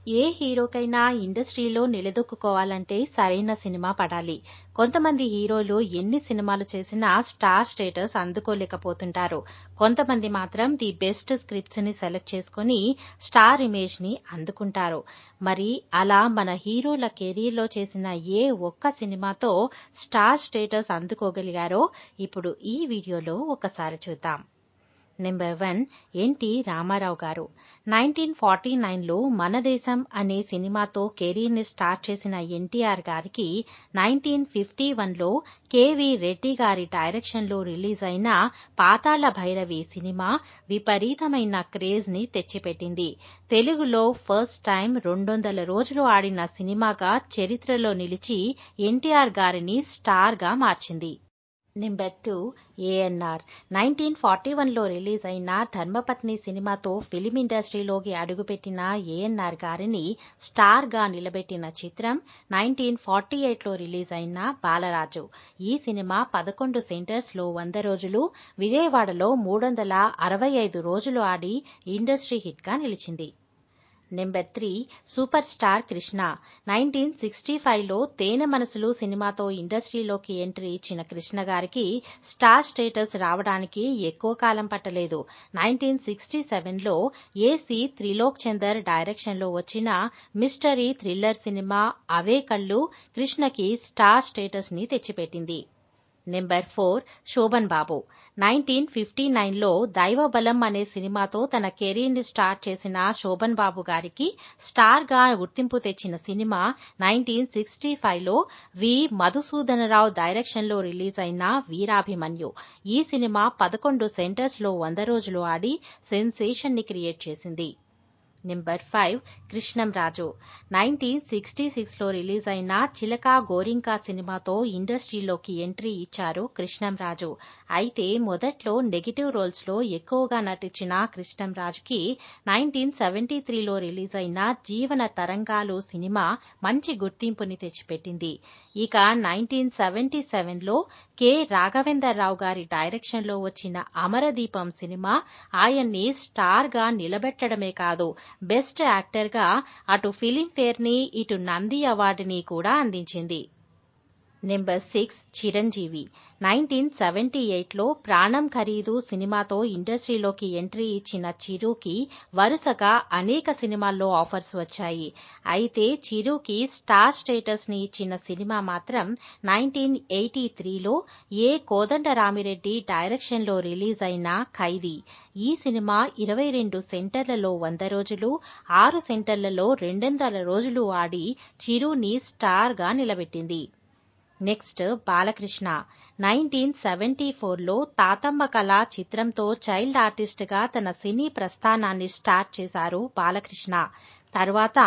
ఏ హీరోకైనా ఇండస్ట్రీలో నిలదొక్కుకోవాలంటే సరైన సినిమా పడాలి. కొంతమంది హీరోలు ఎన్ని సినిమాలు చేసినా స్టార్ స్టేటస్ అందుకోలేకపోతుంటారు. కొంతమంది మాత్రం ది బెస్ట్ స్క్రిప్ట్స్ ని సెలెక్ట్ చేసుకుని స్టార్ ఇమేజ్ ని అందుకుంటారు. మరి అలా మన హీరోల కెరీర్లో చేసిన ఏ ఒక్క సినిమాతో స్టార్ స్టేటస్ అందుకోగలిగారో ఇప్పుడు ఈ వీడియోలో ఒకసారి చూద్దాం. నెంబర్ 1 ఎన్టీ రామారావు గారు. 1949లో మన దేశం అనే సినిమాతో కెరీర్ని స్టార్ట్ చేసిన ఎన్టీఆర్ గారికి 1951లో కెవి రెడ్డి గారి డైరెక్షన్లో రిలీజ్ అయిన పాతాళ భైరవి సినిమా విపరీతమైన క్రేజ్ ని తెచ్చిపెట్టింది. తెలుగులో ఫస్ట్ టైం 200 రోజులు ఆడిన సినిమాగా చరిత్రలో నిలిచి ఎన్టీఆర్ గారిని స్టార్ గా మార్చింది. నెంబర్ 2 ఏఎన్ఆర్. 1941లో రిలీజ్ అయిన ధర్మపత్ని సినిమాతో ఫిలిం ఇండస్ట్రీలోకి అడుగుపెట్టిన ఏఎన్ఆర్ గారిని స్టార్ గా నిలబెట్టిన చిత్రం 1948లో రిలీజ్ అయిన బాలరాజు. ఈ సినిమా 11 సెంటర్స్ లో 100 రోజులు, విజయవాడలో 365 రోజులు ఆడి ఇండస్ట్రీ హిట్ గా నిలిచింది. Number 3 super star Krishna. 1965లో తేనె మనసులు సినిమాతో ఇండస్ట్రీలోకి ఎంట్రీ ఇచ్చిన కృష్ణ గారికి స్టార్ స్టేటస్ రావడానికి ఎక్కువ కాలం పట్టలేదు. 1967లో ఏసీ త్రిలోక్ చందర్ డైరెక్షన్లో వచ్చిన మిస్టరీ థ్రిల్లర్ సినిమా అవే కళ్ళు కృష్ణకి స్టార్ స్టేటస్ ని తెచ్చిపెట్టింది. నెంబర్ 4 శోభన్ బాబు. 1959లో దైవబలం అనే సినిమాతో తన కెరీర్ ని స్టార్ట్ చేసిన శోభన్ బాబు గారికి స్టార్ గా గుర్తింపు తెచ్చిన సినిమా 1965లో వి మధుసూదనరావు డైరెక్షన్లో రిలీజ్ అయిన వీరాభిమన్యు. ఈ సినిమా 11 సెంటర్స్ లో 100 రోజులు ఆడి సెన్సేషన్ ని క్రియేట్ చేసింది. నెంబర్ 5 కృష్ణంరాజు. 1966లో రిలీజ్ అయిన చిలక గోరింకా సినిమాతో ఇండస్ట్రీలోకి ఎంట్రీ ఇచ్చారు కృష్ణంరాజు. అయితే మొదట్లో నెగిటివ్ రోల్స్ లో ఎక్కువగా నటించిన కృష్ణంరాజుకి 1973లో రిలీజ్ అయిన జీవన తరంగాలు సినిమా మంచి గుర్తింపుని తెచ్చిపెట్టింది. ఇక 1977లో కె రాఘవేంద్రరావు గారి డైరెక్షన్లో వచ్చిన అమరదీపం సినిమా ఆయన్ని స్టార్ గా నిలబెట్టడమే కాదు బెస్ట్ యాక్టర్ గా అటు ఫిలింఫేర్ ని ఇటు నంది అవార్డుని కూడా అందించింది. నెంబర్ 6 చిరంజీవి. 1978లో ప్రాణం ఖరీదు సినిమాతో ఇండస్ట్రీలోకి ఎంట్రీ ఇచ్చిన చిరుకి వరుసగా అనేక సినిమాల్లో ఆఫర్స్ వచ్చాయి. అయితే చిరుకి స్టార్ స్టేటస్ ని ఇచ్చిన సినిమా మాత్రం 1983లో ఏ కోదండరామిరెడ్డి డైరెక్షన్లో రిలీజ్ అయిన ఖైదీ. ఈ సినిమా 22 సెంటర్లలో 100 రోజులు, 6 సెంటర్లలో 200 రోజులు ఆడి చిరుని స్టార్ గా నిలబెట్టింది. నెక్స్ట్ బాలకృష్ణ. 1974లో తాతమ్మ కళ చిత్రంతో చైల్డ్ ఆర్టిస్ట్ గా తన సినీ ప్రస్థానాన్ని స్టార్ట్ చేశారు బాలకృష్ణ. తర్వాత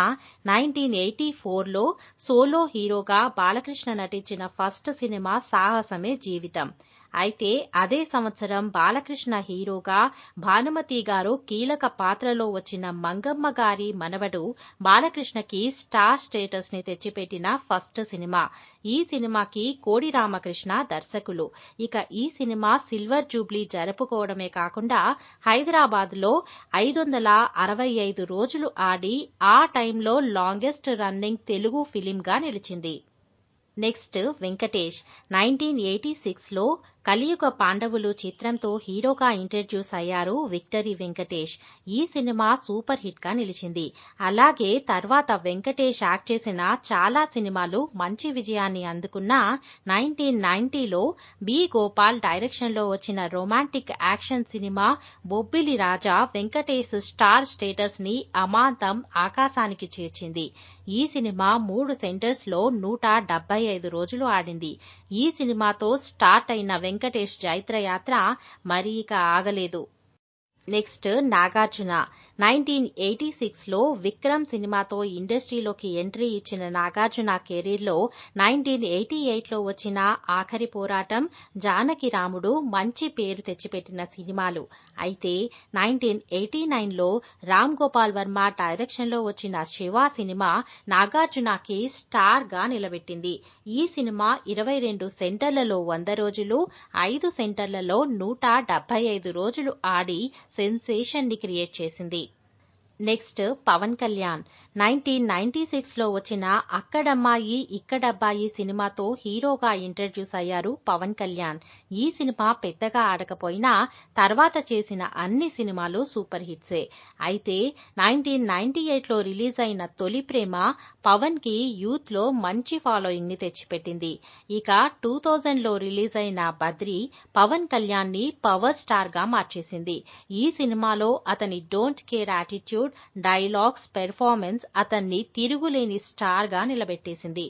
1984లో సోలో హీరోగా బాలకృష్ణ నటించిన ఫస్ట్ సినిమా సాహసమే జీవితం. అయితే అదే సంవత్సరం బాలకృష్ణ హీరోగా భానుమతి గారు కీలక పాత్రలో వచ్చిన మంగమ్మ గారి మనవడు బాలకృష్ణకి స్టార్ స్టేటస్ ని తెచ్చిపెట్టిన ఫస్ట్ సినిమా. ఈ సినిమాకి కోడి రామకృష్ణ దర్శకులు. ఇక ఈ సినిమా సిల్వర్ జూబ్లీ జరుపుకోవడమే కాకుండా హైదరాబాద్ లో 565 రోజులు ఆడి ఆ టైంలో లాంగెస్ట్ రన్నింగ్ తెలుగు ఫిలిం గా నిలిచింది. నెక్స్ట్ వెంకటేష్. 1986లో కలియుగ పాండవులు చిత్రంతో హీరోగా ఇంట్రడ్యూస్ అయ్యారు విక్టరీ వెంకటేష్. ఈ సినిమా సూపర్ హిట్ గా నిలిచింది. అలాగే తర్వాత వెంకటేష్ యాక్ట్ చేసిన చాలా సినిమాలు మంచి విజయాన్ని అందుకున్నా 1990లో బి గోపాల్ డైరెక్షన్లో వచ్చిన రొమాంటిక్ యాక్షన్ సినిమా బొబ్బిలి రాజా వెంకటేష్ స్టార్ స్టేటస్ ని అమాంతం ఆకాశానికి చేర్చింది. ఈ సినిమా 3 సెంటర్స్ లో 175 రోజులు ఆడింది. ఈ సినిమాతో స్టార్ట్ అయిన వెంకటేష్ జైత్రయాత్ర మరి ఇక ఆగలేదు. నెక్స్ట్ నాగార్జున. 1986లో విక్రమ్ సినిమాతో ఇండస్ట్రీలోకి ఎంట్రీ ఇచ్చిన నాగార్జున కెరీర్లో 1988లో వచ్చిన ఆఖరి పోరాటం, జానకి రాముడు మంచి పేరు తెచ్చిపెట్టిన సినిమాలు. అయితే 1989లో రామ్ గోపాల్ వర్మ డైరెక్షన్లో వచ్చిన శివ సినిమా నాగార్జునకి స్టార్ గా నిలబెట్టింది. ఈ సినిమా 22 సెంటర్లలో 100 రోజులు, 5 సెంటర్లలో 175 రోజులు ఆడి సెన్సేషన్ ని క్రియేట్ చేసింది. నెక్స్ట్ పవన్ కళ్యాణ్ 1996లో వచ్చిన అక్కడమ్మాయి ఇక్కడబ్బాయి సినిమాతో హీరోగా ఇంట్రడ్యూస్ అయ్యారు పవన్ కళ్యాణ్. ఈ సినిమా పెద్దగా ఆడకపోయినా తర్వాత చేసిన అన్ని సినిమాలు సూపర్ హిట్సే. అయితే 1998లో రిలీజ్ అయిన తొలి ప్రేమ పవన్ కి యూత్ లో మంచి ఫాలోయింగ్ ని తెచ్చిపెట్టింది. ఇక 2000లో రిలీజ్ అయిన బద్రి పవన్ కళ్యాణ్ ని పవర్ స్టార్ గా మార్చేసింది. ఈ సినిమాలో అతని don't care attitude, dialogues, performance అతన్ని తిరుగులేని స్టార్ గా నిలబెట్టేసింది.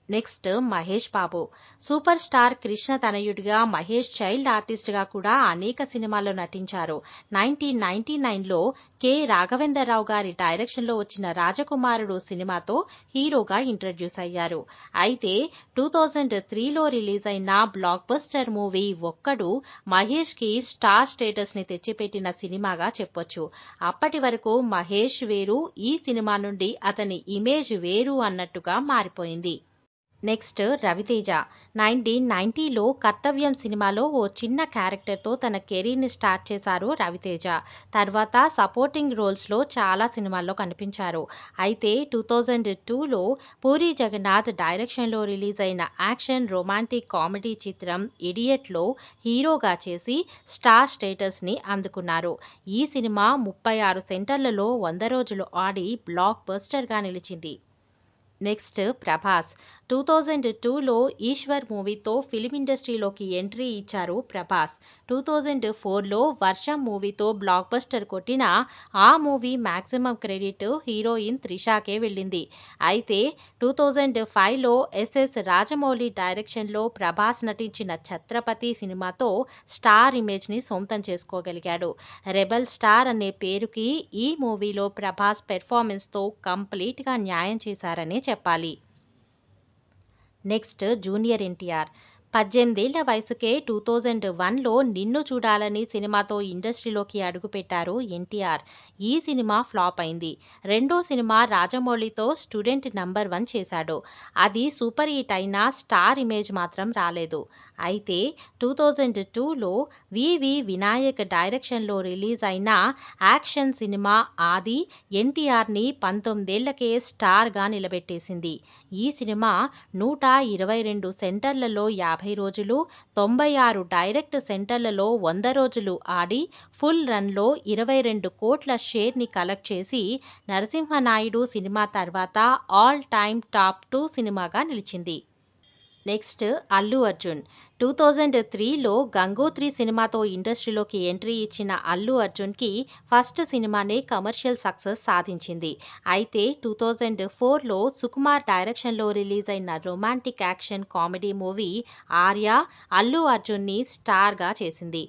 Next Mahesh Babu. Super star Krishna తనయుడిగా మహేష్ చైల్డ్ ఆర్టిస్ట్ గా కూడా అనేక సినిమాల్లో నటించారు. 1999లో కె రాఘవేంద్రరావు గారి డైరెక్షన్ లో వచ్చిన రాజకుమారుడు సినిమాతో హీరోగా ఇంట్రడ్యూస్ అయ్యారు. అయితే 2003లో రిలీజ్ అయిన బ్లాక్ బస్టర్ మూవీ ఒక్కడు మహేష్ కి స్టార్ స్టేటస్ ని తెచ్చిపెట్టిన సినిమాగా చెప్పొచ్చు. అప్పటి వరకు మహేష్ వేరు, ఈ సినిమా నుండి అతని ఇమేజ్ వేరు అన్నట్టుగా మారిపోయింది. నెక్స్ట్ రవితేజ. 1990లో కర్తవ్యం సినిమాలో ఓ చిన్న క్యారెక్టర్తో తన కెరీర్ని స్టార్ట్ చేశారు రవితేజ. తర్వాత సపోర్టింగ్ రోల్స్లో చాలా సినిమాల్లో కనిపించారు. అయితే 2002లో పూరి జగన్నాథ్ డైరెక్షన్లో రిలీజ్ అయిన యాక్షన్ రొమాంటిక్ కామెడీ చిత్రం ఇడియట్లో హీరోగా చేసి స్టార్ స్టేటస్ని అందుకున్నారు. ఈ సినిమా 36 సెంటర్లలో 100 రోజులు ఆడి బ్లాక్ బస్టర్గా నిలిచింది. నెక్స్ట్ ప్రభాస్. 2002లో ఈశ్వర్ మూవీతో ఫిలిం ఇండస్ట్రీలోకి ఎంట్రీ ఇచ్చారు ప్రభాస్. 2004లో వర్షం మూవీతో బ్లాక్ బస్టర్ కొట్టిన ఆ మూవీ మ్యాక్సిమం క్రెడిట్ హీరోయిన్ త్రిషాకే వెళ్ళింది. అయితే 2005లో ఎస్ఎస్ రాజమౌళి డైరెక్షన్లో ప్రభాస్ నటించిన ఛత్రపతి సినిమాతో స్టార్ ఇమేజ్ని సొంతం చేసుకోగలిగాడు. రెబల్ స్టార్ అనే పేరుకి ఈ మూవీలో ప్రభాస్ పెర్ఫార్మెన్స్తో కంప్లీట్గా న్యాయం చేశారనే చెప్పాలి. Next junior NTR. 18 ఏళ్ల వయసుకే 2001లో నిన్ను చూడాలని సినిమాతో ఇండస్ట్రీలోకి అడుగుపెట్టారు ఎన్టీఆర్. ఈ సినిమా ఫ్లాప్ అయింది. రెండో సినిమా రాజమౌళితో స్టూడెంట్ నంబర్ 1 చేశాడు. అది సూపర్ హిట్ అయినా స్టార్ ఇమేజ్ మాత్రం రాలేదు. అయితే 2002లో వివి వినాయక్ డైరెక్షన్లో రిలీజ్ అయిన యాక్షన్ సినిమా ఆది ఎన్టీఆర్ని 19 ఏళ్లకే స్టార్గా నిలబెట్టేసింది. ఈ సినిమా 122 సెంటర్లలో 50 రోజులు, 96 డైరెక్ట్ సెంటర్లలో 100 రోజులు ఆడి ఫుల్ రన్లో 22 కోట్ల షేర్ని కలెక్ట్ చేసి నరసింహనాయుడు సినిమా తర్వాత ఆల్ టైమ్ టాప్ 2 సినిమాగా నిలిచింది. నెక్స్ట్ అల్లు అర్జున్. 2003లో గంగోత్రి సినిమాతో ఇండస్ట్రీలోకి ఎంట్రీ ఇచ్చిన అల్లు అర్జున్కి ఫస్ట్ సినిమానే కమర్షియల్ సక్సెస్ సాధించింది. అయితే 2004లో సుకుమార్ డైరెక్షన్లో రిలీజ్ అయిన romantic action comedy movie Arya Allu అర్జున్ని స్టార్గా చేసింది.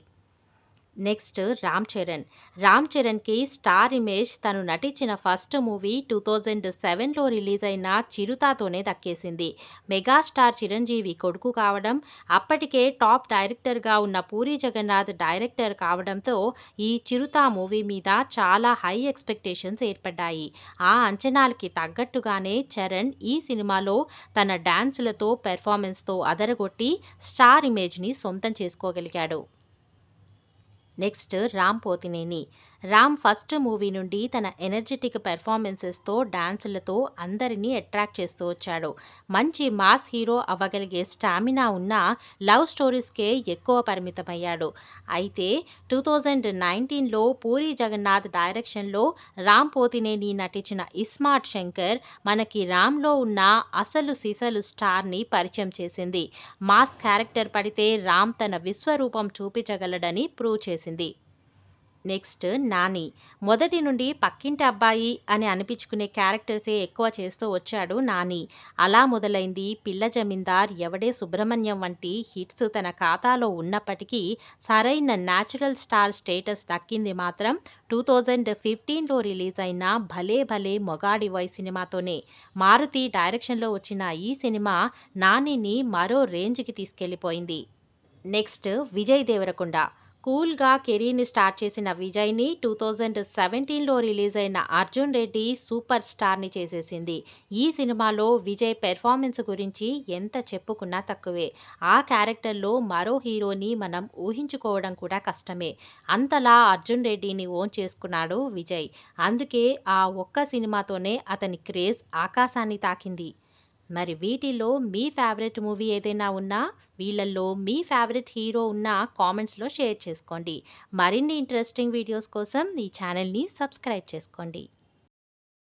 నెక్స్ట్ రామ్ చరణ్. రామ్ చరణ్కి స్టార్ ఇమేజ్ తను నటించిన ఫస్ట్ మూవీ 2007లో రిలీజ్ అయిన చిరుతతోనే దక్కేసింది. మెగాస్టార్ చిరంజీవి కొడుకు కావడం, అప్పటికే టాప్ డైరెక్టర్గా ఉన్న పూరి జగన్నాథ్ డైరెక్టర్ కావడంతో ఈ చిరుత మూవీ మీద చాలా హై ఎక్స్పెక్టేషన్స్ ఏర్పడ్డాయి. ఆ అంచనాలకి తగ్గట్టుగానే చరణ్ ఈ సినిమాలో తన డాన్సులతో పెర్ఫార్మెన్స్తో అదరగొట్టి స్టార్ ఇమేజ్ని సొంతం చేసుకోగలిగాడు. Next Ram Pothineni. Ram first movie నుండి తన ఎనర్జెటిక్ పెర్ఫార్మెన్సెస్తో డాన్సులతో అందరినీ అట్రాక్ట్ చేస్తూ వచ్చాడు. మంచి మాస్ హీరో అవ్వగలిగే స్టామినా ఉన్న లవ్ స్టోరీస్కే ఎక్కువ పరిమితమయ్యాడు. అయితే 2019లో పూరి జగన్నాథ్ డైరెక్షన్లో రామ్ పోతినేని నటించిన ఇస్మార్ట్ శంకర్ మనకి రామ్లో ఉన్న అసలు సిసలు స్టార్ని పరిచయం చేసింది. మాస్ క్యారెక్టర్ పడితే రామ్ తన విశ్వరూపం చూపించగలడని ప్రూవ్ చేసింది. నెక్స్ట్ నాని. మొదటి నుండి పక్కింటి అబ్బాయి అని అనిపించుకునే క్యారెక్టర్సే ఎక్కువ చేస్తూ వచ్చాడు నాని. అలా మొదలైంది పిల్ల జమీందార్, ఎవడే సుబ్రహ్మణ్యం వంటి హిట్స్ తన ఖాతాలో ఉన్నప్పటికీ సరైన న్యాచురల్ స్టార్ స్టేటస్ దక్కింది మాత్రం 2015లో రిలీజ్ అయిన భలే భలే మొగాడివోయ్ సినిమాతోనే. మారుతి డైరెక్షన్లో వచ్చిన ఈ సినిమా నానిని మరో రేంజ్కి తీసుకెళ్లిపోయింది. నెక్స్ట్ విజయ్ దేవరకొండ. కూల్‌గా కెరీర్‌ని స్టార్ట్ చేసిన విజయ్‌ని 2017లో రిలీజ్ అయిన 'అర్జున్ రెడ్డి' సూపర్ స్టార్‌ని చేసేసింది. ఈ సినిమాలో విజయ్ పెర్ఫార్మెన్స్ గురించి ఎంత చెప్పుకున్నా తక్కువే. ఆ క్యారెక్టర్‌లో మరో హీరోని మనం ఊహించుకోవడం కూడా కష్టమే. అంతలా 'అర్జున్ రెడ్డిని' ఓన్ చేసుకున్నాడు విజయ్. అందుకే ఆ ఒక్క సినిమాతోనే అతని క్రేజ్ ఆకాశాన్ని తాకింది. మరి వీటిలో మీ ఫేవరెట్ మూవీ ఏదైనా ఉన్నా, వీళ్ళల్లో మీ ఫేవరెట్ హీరో ఉన్నా కామెంట్స్‌లో షేర్ చేసుకోండి. మరిన్ని ఇంట్రెస్టింగ్ వీడియోస్ కోసం ఈ ఛానల్‌ని సబ్స్క్రైబ్ చేసుకోండి.